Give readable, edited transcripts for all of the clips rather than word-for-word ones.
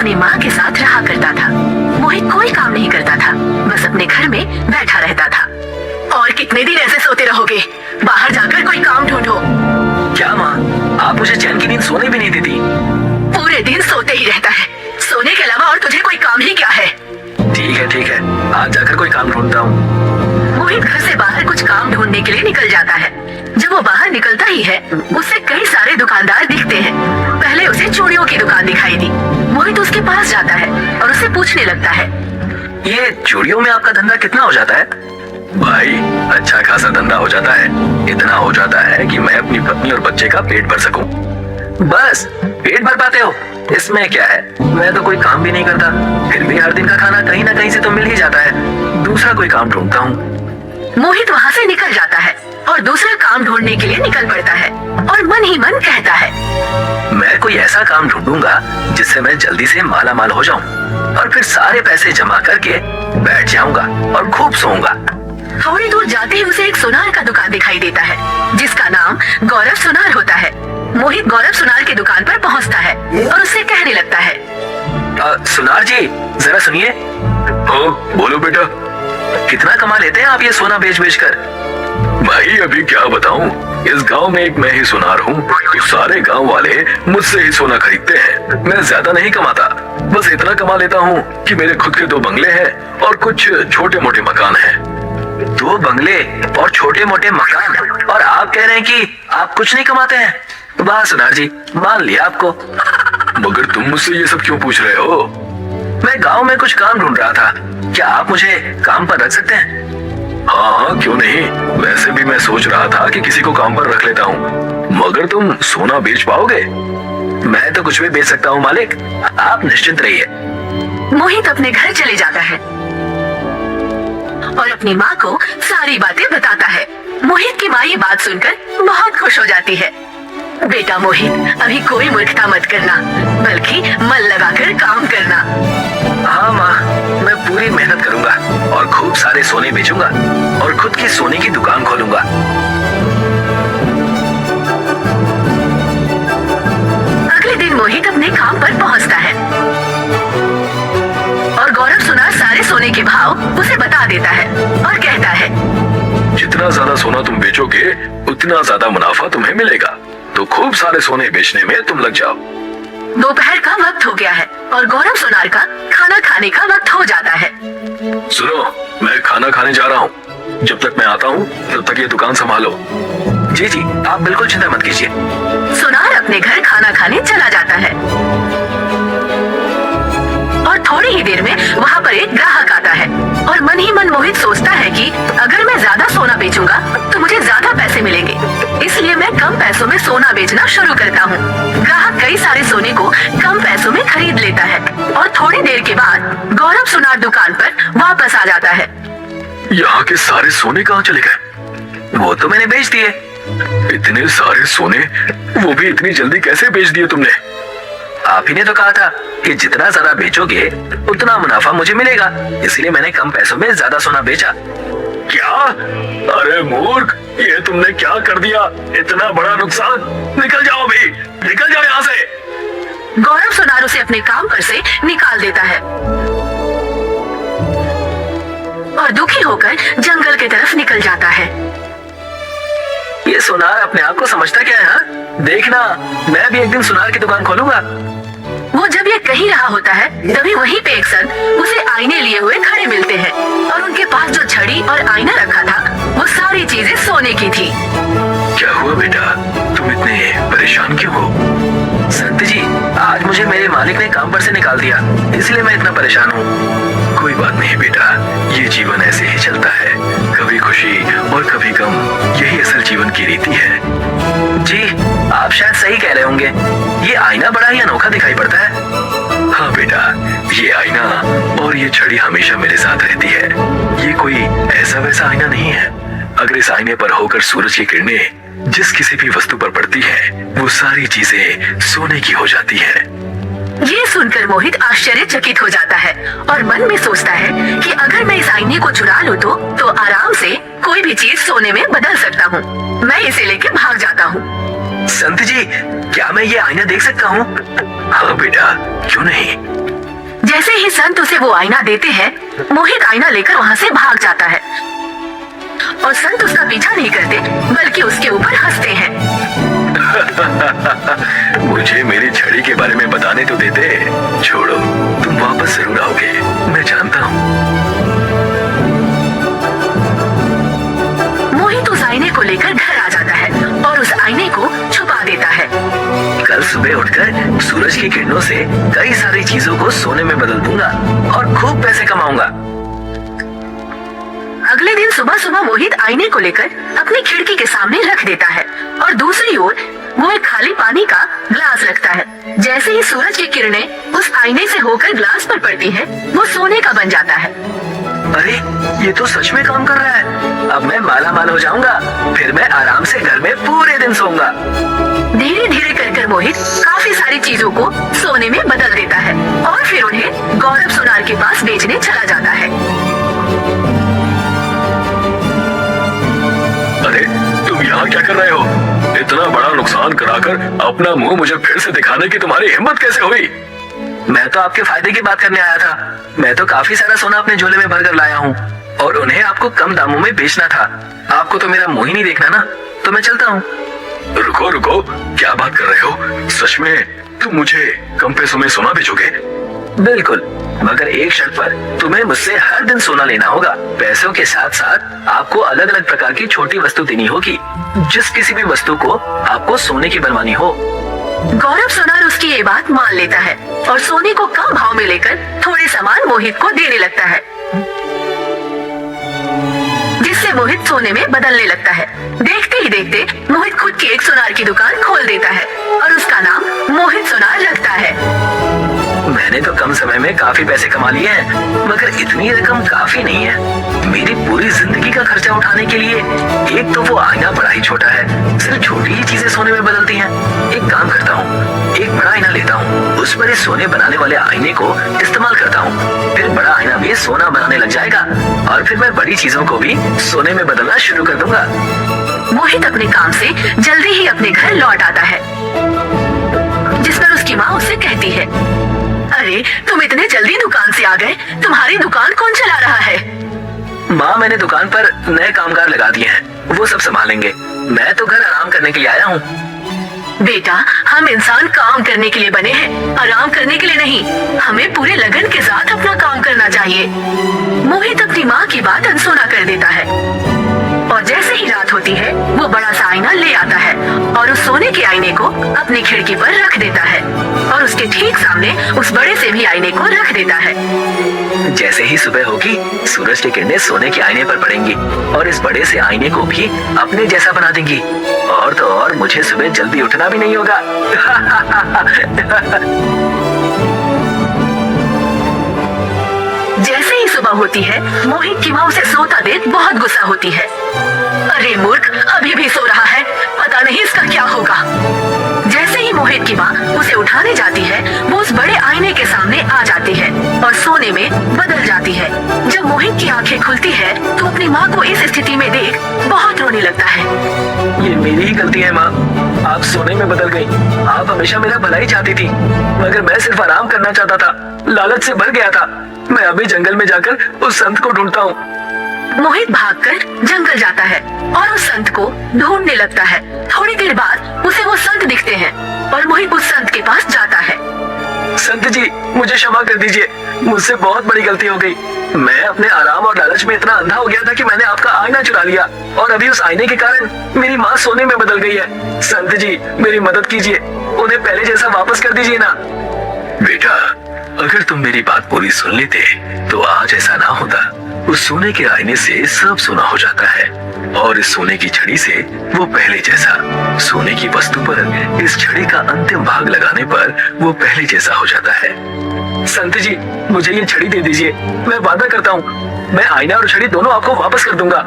अपनी माँ के साथ रहा करता था। मोहित कोई काम नहीं करता था, बस अपने घर में बैठा रहता था। और कितने दिन ऐसे सोते रहोगे? बाहर जाकर कोई काम ढूंढो। क्या माँ, आप मुझे चैन की नींद सोने भी नहीं देती। पूरे दिन सोते ही रहता है, सोने के अलावा और तुझे कोई काम ही क्या है? ठीक है, आज जाकर कोई काम ढूंढता हूँ। मोहित घर से बाहर कुछ काम ढूंढने के लिए निकल जाता है। जब वो बाहर निकलता ही है, उसे कई सारे दुकानदार दिखते हैं। पहले उसे चूड़ियों की दुकान दिखाई दी। मोहित उसके पास जाता है और उसे पूछने लगता है, ये चूड़ियों में आपका धंधा कितना हो जाता है? भाई, अच्छा खासा धंधा हो जाता है। इतना हो जाता है कि मैं अपनी पत्नी और बच्चे का पेट भर सकूं। बस पेट भर पाते हो? इसमें क्या है, मैं तो कोई काम भी नहीं करता, फिर भी हर दिन का खाना कहीं ना कहीं से तो मिल ही जाता है। दूसरा कोई काम ढूंढता हूँ। मोहित वहाँ से निकल जाता है और दूसरा काम ढूंढने के लिए निकल पड़ता है और मन ही मन कहता है, मैं कोई ऐसा काम ढूंढूंगा जिससे मैं जल्दी से माला माल हो जाऊं और फिर सारे पैसे जमा करके बैठ जाऊंगा और खूब सोऊंगा। थोड़ी दूर जाते ही उसे एक सुनार का दुकान दिखाई देता है, जिसका नाम गौरव सुनार होता है। मोहित गौरव सुनार की दुकान पर पहुंचता है और उससे कहने लगता है, सुनार जी, जरा सुनिए। बोलो बेटा। कितना कमा लेते हैं आप ये सोना बेच बेच कर? भाई, अभी क्या बताऊं, इस गांव में एक मैं ही सुनार हूँ, तो सारे गांव वाले मुझसे ही सोना खरीदते हैं। मैं ज्यादा नहीं कमाता, बस इतना कमा लेता हूँ कि मेरे खुद के 2 बंगले हैं और कुछ छोटे मोटे मकान हैं। 2 बंगले और छोटे मोटे मकान, और आप कह रहे हैं कि आप कुछ नहीं कमाते हैं? वाह सुनार जी, मान लिया आपको। मगर तुम मुझसे ये सब क्यों पूछ रहे हो? मैं गांव में कुछ काम ढूंढ रहा था, क्या आप मुझे काम पर रख सकते हैं? हाँ, क्यों नहीं। वैसे भी मैं सोच रहा था कि किसी को काम पर रख लेता हूँ। मगर तुम सोना बेच पाओगे? मैं तो कुछ भी बेच सकता हूँ मालिक, आप निश्चिंत रहिए। मोहित अपने घर चले जाता है और अपनी माँ को सारी बातें बताता है। मोहित की माँ ये बात सुनकर बहुत खुश हो जाती है। बेटा मोहित, अभी कोई मूर्खता मत करना, बल्कि मन लगाकर काम करना। हाँ माँ, मैं पूरी मेहनत करूँगा और खूब सारे सोने बेचूंगा और खुद की सोने की दुकान खोलूंगा। अगले दिन मोहित अपने काम पर पहुँचता है और गौरव सुनार सारे सोने के भाव उसे बता देता है और कहता है, जितना ज्यादा सोना तुम बेचोगे उतना ज्यादा मुनाफा तुम्हें मिलेगा, तो खूब सारे सोने बेचने में तुम लग जाओ। दोपहर का वक्त हो गया है और गौरव सुनार का खाना खाने का वक्त हो जाता है। सुनो, मैं खाना खाने जा रहा हूँ, जब तक मैं आता हूँ तब तक ये दुकान संभालो। जी, आप बिल्कुल चिंता मत कीजिए। सुनार अपने घर खाना खाने चला जाता है और थोड़ी ही देर में वहाँ पर एक ग्राहक आता है और मन ही मन मोहित सोचता है कि अगर मैं ज्यादा सोना बेचूंगा तो मुझे ज्यादा पैसे मिलेंगे, इसलिए मैं कम पैसों में सोना बेचना शुरू करता हूँ। ग्राहक कई सारे सोने को कम पैसों में खरीद लेता है और थोड़ी देर के बाद गौरव सुनार दुकान पर वापस आ जाता है। यहाँ के सारे सोने कहाँ चले गए? वो तो मैंने बेच दिए। इतने सारे सोने, वो भी इतनी जल्दी कैसे बेच दिए तुमने? आप ही ने तो कहा था कि जितना ज्यादा बेचोगे उतना मुनाफा मुझे मिलेगा, इसलिए मैंने कम पैसों में ज्यादा सोना बेचा। क्या? अरे मूर्ख, ये तुमने क्या कर दिया? इतना बड़ा नुकसान! निकल जाओ अभी, निकल जाओ यहाँ से। गौरव सुनार उसे अपने काम पर से निकाल देता है और दुखी होकर जंगल की तरफ निकल जाता है। ये सुनार अपने आप को समझता क्या है? हाँ? देखना, मैं भी एक दिन सुनार की दुकान खोलूंगा। वो जब ये कह रहा होता है, तभी वहीं पे एक संत उसे आईने लिए हुए खड़े मिलते हैं और उनके पास जो छड़ी और आईना रखा था वो सारी चीजें सोने की थी। क्या हुआ बेटा, तुम इतने परेशान क्यों हो? संत जी, आज मुझे मेरे मालिक ने काम पर से निकाल दिया, इसलिए मैं इतना परेशान हूँ। कोई बात नहीं बेटा, ये जीवन ऐसे ही चलता है, कभी खुशी और कभी गम, यही असल जीवन की रीति है। जी, आप शायद सही कह रहे होंगे, ये आईना बड़ा ही अनोखा दिखाई पड़ता है। हाँ बेटा, ये आईना और ये छड़ी हमेशा मेरे साथ रहती है। ये कोई ऐसा वैसा आईना नहीं है। अगर इस आईने पर होकर सूरज की किरणें जिस किसी भी वस्तु पर पड़ती है, वो सारी चीजें सोने की हो जाती है। ये सुनकर मोहित आश्चर्यचकित हो जाता है और मन में सोचता है कि अगर मैं इस आईने को चुरा लूं तो आराम से कोई भी चीज सोने में बदल सकता हूँ। मैं इसे लेके भाग जाता हूँ। संत जी, क्या मैं ये आईना देख सकता हूँ? हाँ बेटा, क्यों नहीं। जैसे ही संत उसे वो आईना देते हैं, मोहित आईना लेकर वहाँ से भाग जाता है और संत उसका पीछा नहीं करते बल्कि उसके ऊपर हंसते हैं। मुझे मेरी छड़ी के बारे में बताने तो देते। छोड़ो, तुम वापस जरूर आओगे, मैं जानता हूँ। मोहित उस आईने को लेकर घर आ जाता है और उस आईने को छुपा देता है। कल सुबह उठकर सूरज की किरणों से कई सारी चीजों को सोने में बदल दूंगा और खूब पैसे कमाऊंगा। अगले दिन सुबह सुबह मोहित आईने को लेकर अपनी खिड़की के सामने रख देता है और दूसरी ओर वो एक खाली पानी का ग्लास रखता है। जैसे ही सूरज की किरणें उस आईने से होकर ग्लास पर पड़ती हैं, वो सोने का बन जाता है। अरे, ये तो सच में काम कर रहा है। अब मैं माला माल हो जाऊंगा, फिर मैं आराम से घर में पूरे दिन सोऊंगा। धीरे धीरे कर मोहित काफी सारी चीजों को सोने में बदल देता है और फिर उन्हें गौरव सोनार के पास बेचने चला जाता है। अरे, तुम यहाँ क्या कर रहे हो? इतना बड़ा नुकसान कराकर अपना मुंह मुझे फिर से दिखाने की तुम्हारी हिम्मत कैसे हुई? मैं तो आपके फायदे की बात करने आया था। मैं तो काफी सारा सोना अपने झोले में भर कर लाया हूँ और उन्हें आपको कम दामों में बेचना था। आपको तो मेरा मुंह ही नहीं देखना ना, तो मैं चलता हूँ। रुको रुको, क्या बात कर रहे हो? सच में तुम मुझे कम पैसों में सोना बेचोगे? बिल्कुल, मगर एक शर्त पर। तुम्हें मुझसे हर दिन सोना लेना होगा। पैसों के साथ साथ आपको अलग अलग प्रकार की छोटी वस्तु देनी होगी। जिस किसी भी वस्तु को आपको सोने की बनवानी हो। गौरव सोनार उसकी ये बात मान लेता है और सोने को कम भाव में लेकर थोड़े सामान मोहित को देने लगता है, जिससे मोहित सोने में बदलने लगता है। देखते ही देखते मोहित खुद की एक सोनार की दुकान खोल देता है और उसका नाम मोहित सोनार रखता है। मैंने तो कम समय में काफी पैसे कमा लिए हैं, मगर इतनी रकम काफी नहीं है मेरी पूरी जिंदगी का खर्चा उठाने के लिए। एक तो वो आईना बड़ा ही छोटा है, सिर्फ छोटी ही चीजें सोने में बदलती हैं। एक काम करता हूँ, एक बड़ा आईना लेता हूँ, उस पर इस सोने बनाने वाले आईने को इस्तेमाल करता हूँ। फिर बड़ा आईना भी सोना बनाने लग जाएगा और फिर मैं बड़ी चीजों को भी सोने में बदलना शुरू कर दूंगा। मोहित अपने काम से जल्दी ही अपने घर लौट आता है, जिस पर उसकी माँ उससे कहती है, अरे तुम इतने जल्दी दुकान से आ गए, तुम्हारी दुकान कौन चला रहा है? माँ, मैंने दुकान पर नए कामगार लगा दिए हैं, वो सब संभालेंगे। मैं तो घर आराम करने के लिए आया हूँ। बेटा, हम इंसान काम करने के लिए बने हैं, आराम करने के लिए नहीं। हमें पूरे लगन के साथ अपना काम करना चाहिए। मोहित अपनी माँ की बात अनसुना कर देता है और जैसे ही रात होती है, वो बड़ा सा आईना ले आता है और उस सोने के आईने को अपनी खिड़की पर रख देता है और उसके ठीक सामने उस बड़े से भी आईने को रख देता है। जैसे ही सुबह होगी, सूरज की किरणें सोने के आईने पर पड़ेंगी और इस बड़े से आईने को भी अपने जैसा बना देंगी। और तो और मुझे सुबह जल्दी उठना भी नहीं होगा। जैसे ही सुबह होती है, मोहित की माँ उसे सोता देख बहुत गुस्सा होती है। अरे मूर्ख, अभी भी सो रहा है, पता नहीं इसका क्या होगा। जैसे ही मोहित की माँ उसे उठाने जाती है, वो उस बड़े आईने के सामने आ जाती है और सोने में बदल जाती है। जब मोहित की आंखें खुलती है, तो अपनी माँ को इस स्थिति में देख बहुत रोने लगता है। ये मेरी ही गलती है माँ, आप सोने में बदल गई। आप हमेशा मेरा भला ही चाहती थी, मगर मैं सिर्फ आराम करना चाहता था, लालच से भर गया था। मैं अभी जंगल में जाकर उस संत को ढूंढता हूँ। मोहित भागकर जंगल जाता है और उस संत को ढूंढने लगता है। थोड़ी देर बाद उसे वो संत दिखते हैं और मोहित उस संत के पास जाता है। संत जी, मुझे क्षमा कर दीजिए, मुझसे बहुत बड़ी गलती हो गई। मैं अपने आराम और लालच में इतना अंधा हो गया था कि मैंने आपका आईना चुरा लिया और अभी उस आईने के कारण मेरी माँ सोने में बदल गई है। संत जी, मेरी मदद कीजिए, उन्हें पहले जैसा वापस कर दीजिए ना। बेटा, अगर तुम मेरी बात पूरी सुन लेते तो आज ऐसा ना होता। उस सोने के आईने से सब सोना हो जाता है और इस सोने की छड़ी से वो पहले जैसा। सोने की वस्तु पर इस छड़ी का अंतिम भाग लगाने पर वो पहले जैसा हो जाता है। संत जी, मुझे ये छड़ी दे दीजिए, मैं वादा करता हूँ मैं आईना और छड़ी दोनों आपको वापस कर दूंगा।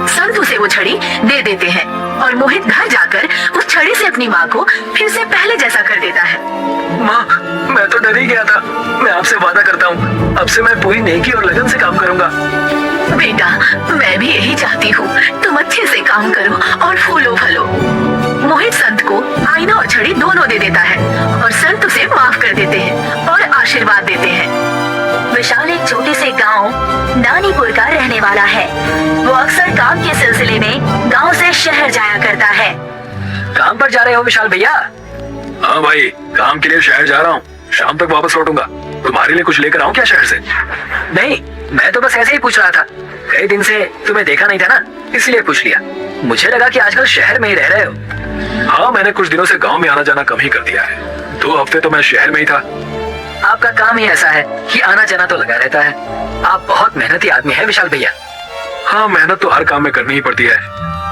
संत उसे वो छड़ी दे देते हैं और मोहित घर जाकर उस छड़ी से अपनी माँ को फिर से पहले जैसा कर देता है। माँ, मैं तो डर ही गया था। मैं आपसे वादा करता हूँ, अब से मैं पूरी नेकी और लगन से काम करूँगा। बेटा, मैं भी यही चाहती हूँ, तुम अच्छे से काम करो और फूलो फलो। मोहित संत को आईना और छड़ी दोनों दे देता है और संत उसे माफ कर देते हैं और आशीर्वाद देते हैं। काम के सिलसिले में गांव से शहर जाया करता है। काम पर जा रहे हो विशाल भैया? हाँ भाई, काम के लिए शहर जा रहा हूँ, शाम तक वापस लौटूंगा। तुम्हारे लिए कुछ लेकर आऊँ क्या शहर से? नहीं, मैं तो बस ऐसे ही पूछ रहा था। कई दिन से तुम्हें देखा नहीं था ना, इसलिए पूछ लिया। मुझे लगा कि आजकल शहर में ही रह रहे हो। हाँ, मैंने कुछ दिनों से गांव में आना जाना कम ही कर दिया है। 2 हफ्ते तो मैं शहर में ही था। आपका काम ही ऐसा है कि आना जाना तो लगा रहता है। आप बहुत मेहनती आदमी है विशाल भैया। हाँ, मेहनत तो हर काम में करनी ही पड़ती है,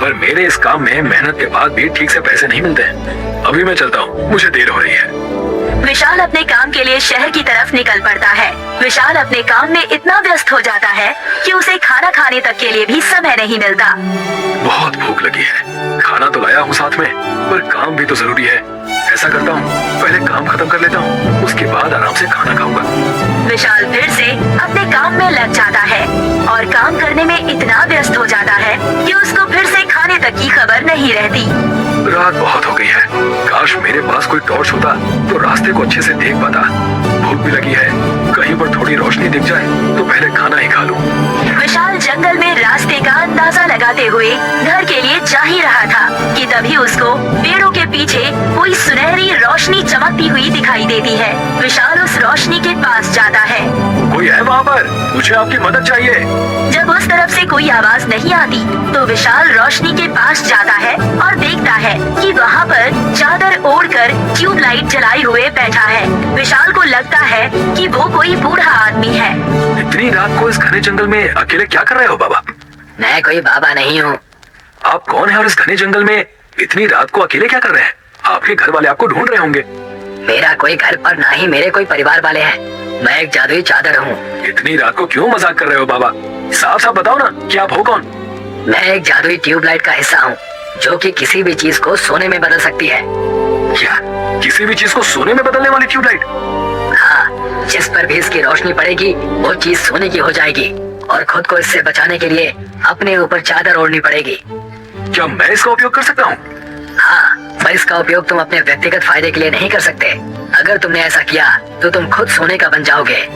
पर मेरे इस काम में मेहनत के बाद भी ठीक से पैसे नहीं मिलते हैं। अभी मैं चलता हूँ, मुझे देर हो रही है। विशाल अपने काम के लिए शहर की तरफ निकल पड़ता है। विशाल अपने काम में इतना व्यस्त हो जाता है कि उसे खाना खाने तक के लिए भी समय नहीं मिलता। बहुत भूख लगी है, खाना तो लाया हूँ साथ में, पर काम भी तो जरूरी है। ऐसा करता हूँ, पहले काम खत्म कर लेता हूँ, उसके बाद आराम से खाना खाऊंगा। विशाल फिर से अपने काम में लग जाता है और काम करने में इतना व्यस्त हो जाता है कि उसको फिर से खाने तक की खबर नहीं रहती। रात बहुत हो गई है, काश मेरे पास कोई टॉर्च होता तो रास्ते को अच्छे से देख पाता। भूख भी लगी है, कहीं पर थोड़ी रोशनी दिख जाए तो पहले खाना ही खा लूं। विशाल जंगल में रास्ते का अंदाजा लगाते हुए घर के लिए जा ही रहा था कि तभी उसको पेड़ों के पीछे कोई सुनहरी रोशनी चमकती हुई दिखाई देती है। विशाल उस रोशनी के पास जाता है। कोई है वहाँ पर? मुझे आपकी मदद चाहिए। जब उस तरफ से कोई आवाज नहीं आती तो विशाल रोशनी के पास जाता है और देखता है कि वहाँ पर चादर ओढ़कर ट्यूबलाइट जलाए हुए बैठा है। विशाल को लगता है कि वो कोई बूढ़ा आदमी है। इतनी रात को इस घने जंगल में अकेले क्या कर रहे हो बाबा? मैं कोई बाबा नहीं हूँ। आप कौन है और इस घने जंगल में इतनी रात को अकेले क्या कर रहे हैं? आपके घर वाले आपको ढूंढ रहे होंगे। मेरा कोई घर पर ना ही मेरे कोई परिवार वाले हैं। मैं एक जादुई चादर हूँ। इतनी रात को क्यों मजाक कर रहे हो बाबा? साफ साफ बताओ ना कि आप हो कौन? मैं एक जादुई ट्यूबलाइट का हिस्सा हूँ जो कि किसी भी चीज को सोने में बदल सकती है। क्या किसी भी चीज को सोने में बदलने वाली ट्यूबलाइट? हाँ, जिस पर भी इसकी रोशनी पड़ेगी वो चीज सोने की हो जाएगी और खुद को इससे बचाने के लिए अपने ऊपर चादर ओढ़नी पड़ेगी। क्या मैं इसका उपयोग कर सकता हूँ? हाँ, पर इसका उपयोग तुम अपने व्यक्तिगत फायदे के लिए नहीं कर सकते। अगर तुमने ऐसा किया तो तुम खुद सोने का बन जाओगे।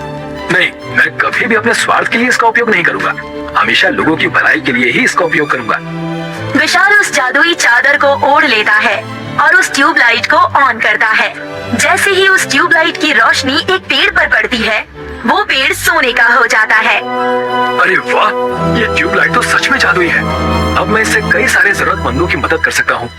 नहीं, मैं कभी भी अपने स्वार्थ के लिए इसका उपयोग नहीं करूंगा। हमेशा लोगों की भलाई के लिए ही इसका उपयोग करूंगा। विशाल उस जादुई चादर को ओढ़ लेता है और उस ट्यूबलाइट को ऑन करता है। जैसे ही उस ट्यूबलाइट की रोशनी एक पेड़ पर पड़ती है, वो पेड़ सोने का हो जाता है। अरे वाह, ये ट्यूबलाइट तो सच में जादुई है। अब मैं इससे कई सारे जरूरतमंदों की मदद कर सकता हूँ।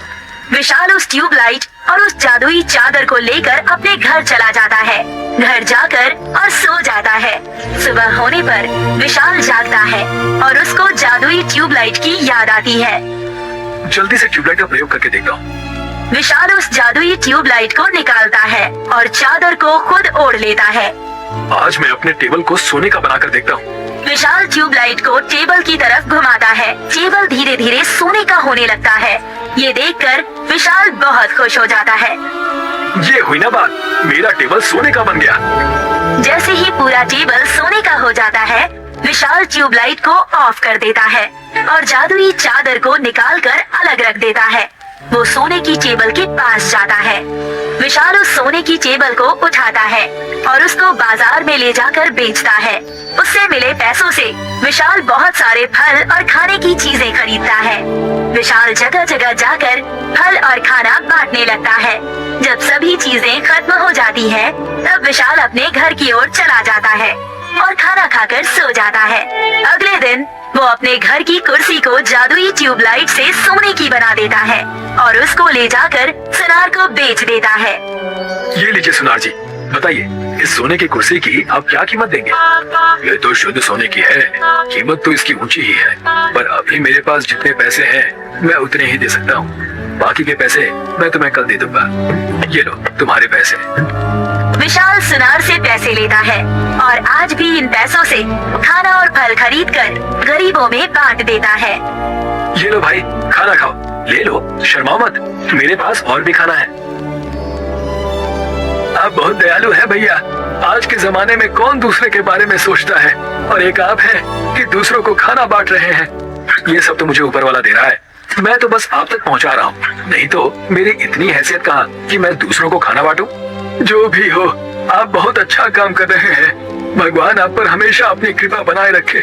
विशाल उस ट्यूबलाइट और उस जादुई चादर को लेकर अपने घर चला जाता है। घर जाकर और सो जाता है। सुबह होने पर विशाल जागता है और उसको जादुई ट्यूबलाइट की याद आती है। जल्दी से ट्यूबलाइट का प्रयोग करके देखता हूँ। विशाल उस जादुई ट्यूबलाइट को निकालता है और चादर को खुद ओढ़ लेता है। आज मैं अपने टेबल को सोने का बनाकर देखता हूँ। विशाल ट्यूबलाइट को टेबल की तरफ घुमाता है। टेबल धीरे धीरे सोने का होने लगता है। ये देखकर विशाल बहुत खुश हो जाता है। ये हुई ना बात, मेरा टेबल सोने का बन गया। जैसे ही पूरा टेबल सोने का हो जाता है, विशाल ट्यूबलाइट को ऑफ कर देता है और जादुई चादर को निकालकर अलग रख देता है। वो सोने की टेबल के पास जाता है। विशाल उस सोने की टेबल को उठाता है और उसको बाजार में ले जाकर बेचता है। उससे मिले पैसों से विशाल बहुत सारे फल और खाने की चीजें खरीदता है। विशाल जगह जगह जाकर फल और खाना बांटने लगता है। जब सभी चीजें खत्म हो जाती हैं, तब विशाल अपने घर की ओर चला जाता है और खाना खाकर सो जाता है। अगले दिन वो अपने घर की कुर्सी को जादुई ट्यूबलाइट से सोने की बना देता है और उसको ले जाकर सुनार को बेच देता है। ये लीजिए सुनार जी, बताइए इस सोने की कुर्सी की आप क्या कीमत देंगे? ये तो शुद्ध सोने की है, कीमत तो इसकी ऊंची ही है, पर अभी मेरे पास जितने पैसे हैं मैं उतने ही दे सकता हूँ। बाकी के पैसे मैं तुम्हें कल दे दूंगा। ये लो तुम्हारे पैसे। विशाल सुनार से पैसे लेता है और आज भी इन पैसों से खाना और फल खरीद कर गरीबों में बांट देता है। ये लो भाई, खाना खाओ, ले लो, शर्माओ मत, मेरे पास और भी खाना है। आप बहुत दयालु है भैया। आज के जमाने में कौन दूसरे के बारे में सोचता है, और एक आप है कि दूसरों को खाना बांट रहे हैं। ये सब तो मुझे ऊपर वाला दे रहा है, मैं तो बस आप तक पहुंचा रहा हूँ। नहीं तो मेरी इतनी हैसियत कहाँ कि मैं दूसरों को खाना बांटूं। जो भी हो, आप बहुत अच्छा काम कर रहे हैं। भगवान आप पर हमेशा अपनी कृपा बनाए रखे।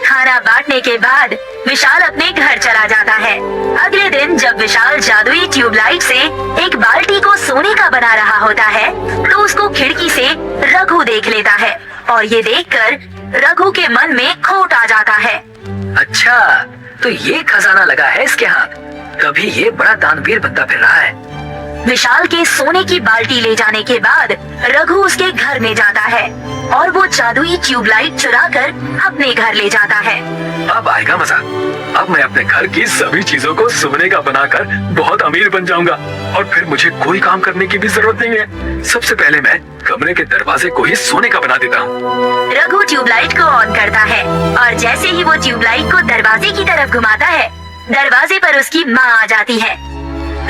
खाना बांटने के बाद विशाल अपने घर चला जाता है। अगले दिन जब विशाल जादुई ट्यूबलाइट से एक बाल्टी को सोने का बना रहा होता है तो उसको खिड़की से रघु देख लेता है और ये देखकर रघु के मन में खोट आ जाता है। अच्छा, तो ये खजाना लगा है इसके हाथ, कभी ये बड़ा दानवीर बनता फिर रहा है। विशाल के सोने की बाल्टी ले जाने के बाद रघु उसके घर में जाता है और वो जादुई ट्यूबलाइट चुराकर अपने घर ले जाता है। अब आएगा मजा। अब मैं अपने घर की सभी चीजों को सोने का बनाकर बहुत अमीर बन जाऊंगा और फिर मुझे कोई काम करने की भी जरूरत नहीं है। सबसे पहले मैं कमरे के दरवाजे को ही सोने का बना देता हूँ। रघु ट्यूबलाइट को ऑन करता है और जैसे ही वो ट्यूबलाइट को दरवाजे की तरफ घुमाता है, दरवाजे पर उसकी माँ आ जाती है।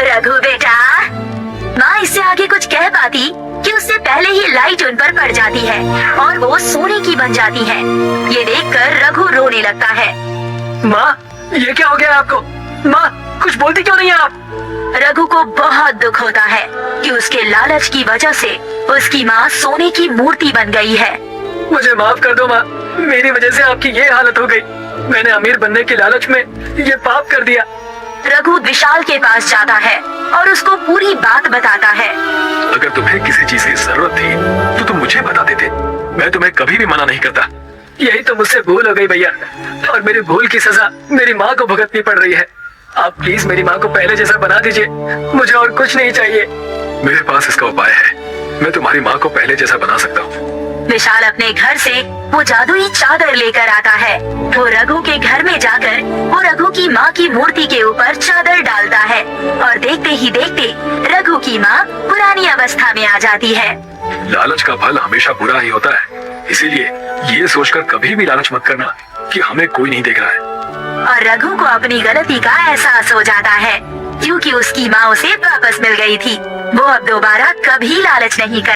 रघु बेटा, माँ इससे आगे कुछ कह पाती कि उससे पहले ही लाइट उन पर पड़ जाती है और वो सोने की बन जाती है। ये देखकर रघु रोने लगता है। माँ, ये क्या हो गया आपको? माँ, कुछ बोलती क्यों नहीं आप? रघु को बहुत दुख होता है कि उसके लालच की वजह से उसकी माँ सोने की मूर्ति बन गई है। मुझे माफ कर दो माँ, मेरी वजह से आपकी ये हालत हो गई। मैंने अमीर बनने की लालच में ये पाप कर दिया। रघु विशाल के पास जाता है और उसको पूरी बात बताता है। अगर तुम्हें किसी चीज की जरूरत थी तो तुम मुझे बता देते, मैं तुम्हें कभी भी मना नहीं करता। यही तो मुझसे भूल हो गई भैया, और मेरी भूल की सजा मेरी माँ को भुगतनी पड़ रही है। आप प्लीज मेरी माँ को पहले जैसा बना दीजिए, मुझे और कुछ नहीं चाहिए। मेरे पास इसका उपाय है, मैं तुम्हारी माँ को पहले जैसा बना सकता हूँ। विशाल अपने घर से वो जादुई चादर लेकर आता है। वो रघु के घर में जाकर वो रघु की माँ की मूर्ति के ऊपर चादर डालता है और देखते ही देखते रघु की माँ पुरानी अवस्था में आ जाती है। लालच का फल हमेशा बुरा ही होता है, इसीलिए ये सोचकर कभी भी लालच मत करना कि हमें कोई नहीं देख रहा है। और रघु को अपनी गलती का एहसास हो जाता है क्योंकि उसकी माँ उसे वापस मिल गई थी। वो अब दोबारा कभी लालच नहीं कर